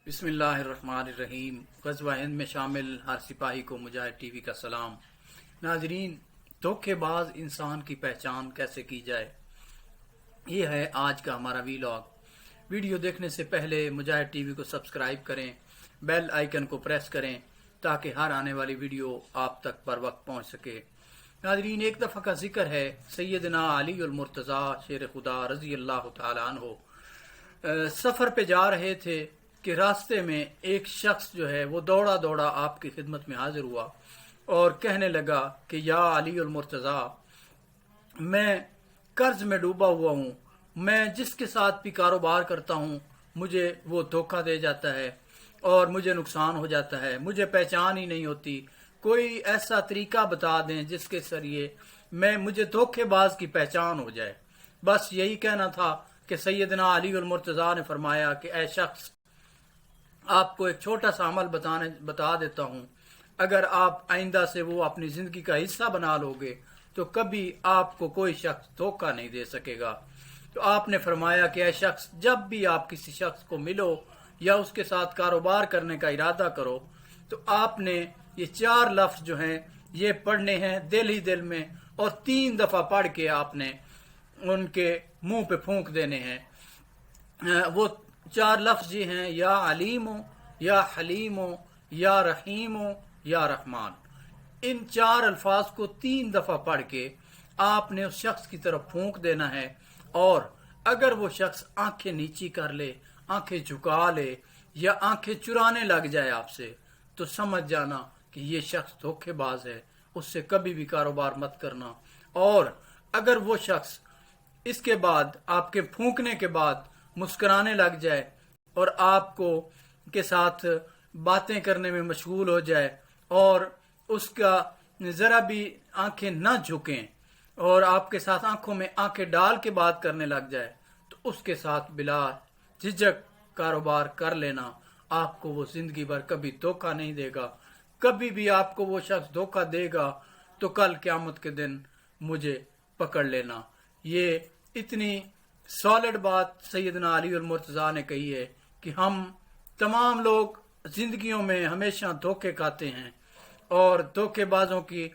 बिस्मिल्लाहिर्रहमानिर्रहीम। ग़ज़वा हिंद में शामिल हर सिपाही को मुजाहिद टीवी का सलाम। नाजरीन, धोखेबाज इंसान की पहचान कैसे की जाए, ये है आज का हमारा वीलॉग। वीडियो देखने से पहले मुजाहिद टीवी को सब्सक्राइब करें, बेल आइकन को प्रेस करें ताकि हर आने वाली वीडियो आप तक पर वक्त पहुँच सके। नाजरीन, एक दफ़ा का जिक्र है, सैयदना अली उल मुर्तज़ा शेर खुदा रज़ी अल्लाह तआला अन्हु सफ़र पे जा रहे थे कि रास्ते में एक शख्स जो है वो दौड़ा दौड़ा आपकी खिदमत में हाजिर हुआ और कहने लगा कि या अली उल मुर्तज़ा, मैं कर्ज में डूबा हुआ हूँ, मैं जिसके साथ भी कारोबार करता हूँ मुझे वो धोखा दे जाता है और मुझे नुकसान हो जाता है, मुझे पहचान ही नहीं होती। कोई ऐसा तरीका बता दें जिसके जरिए मुझे धोखेबाज की पहचान हो जाए। बस यही कहना था कि सैयदना अली उल मुर्तज़ा ने फरमाया कि ऐ शख्स, आपको एक छोटा सा अमल बता देता हूँ, अगर आप आइंदा से वो अपनी ज़िंदगी का हिस्सा बना लोगे तो कभी आपको कोई शख्स धोखा नहीं दे सकेगा। तो आपने फरमाया कि ऐ शख्स, जब भी आप किसी शख्स को मिलो या उसके साथ कारोबार करने का इरादा करो तो आपने ये 4 लफ्ज़ जो हैं ये पढ़ने हैं दिल ही दिल में, और 3 दफ़ा पढ़ के आपने उनके मुंह पे फूंक देने हैं। वो 4 लफ्ज़ ये हैं, या अलीमो, या हलीमो, या रहीमो, या रहमान। इन 4 अल्फाज को 3 दफ़ा पढ़ के आपने उस शख्स की तरफ फूंक देना है, और अगर वो शख्स आंखें नीची कर ले, आंखें झुका ले या आंखें चुराने लग जाए आपसे, तो समझ जाना कि ये शख्स धोखेबाज है, उससे कभी भी कारोबार मत करना। और अगर वो शख्स इसके बाद आपके फूंकने के बाद मुस्कुराने लग जाए और आपको के साथ बातें करने में मशगूल हो जाए और उसका ज़रा भी आंखें न झुकें और आपके साथ आंखों में आंखें डाल के बात करने लग जाए, तो उसके साथ बिला झिझक कारोबार कर लेना। आपको वो जिंदगी भर कभी धोखा नहीं देगा। कभी भी आपको वो शख्स धोखा देगा तो कल क़यामत के दिन मुझे पकड़ लेना। ये इतनी सॉलिड बात सैयदना अली उल मुर्तज़ा ने कही है कि हम तमाम लोग जिंदगियों में हमेशा धोखे खाते हैं और धोखेबाजों की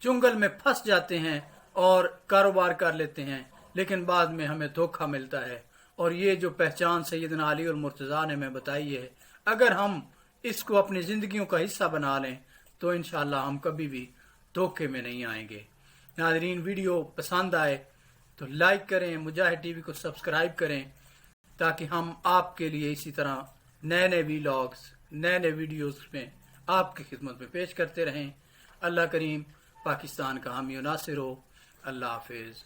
चुंगल में फंस जाते हैं और कारोबार कर लेते हैं, लेकिन बाद में हमें धोखा मिलता है। और ये जो पहचान सैयदना अली उल मुर्तज़ा ने हमें बताई है, अगर हम इसको अपनी ज़िंदगियों का हिस्सा बना लें तो इंशाअल्लाह हम कभी भी धोखे में नहीं आएंगे। नाज़रीन, वीडियो पसंद आए तो लाइक करें, मुजाहिद टीवी को सब्सक्राइब करें ताकि हम आपके लिए इसी तरह नए नए वीलॉग्स, नए नए वीडियोस में आपकी खिदमत में पेश करते रहें। अल्लाह करीम पाकिस्तान का हामी और नासिर हो। अल्लाह हाफिज़।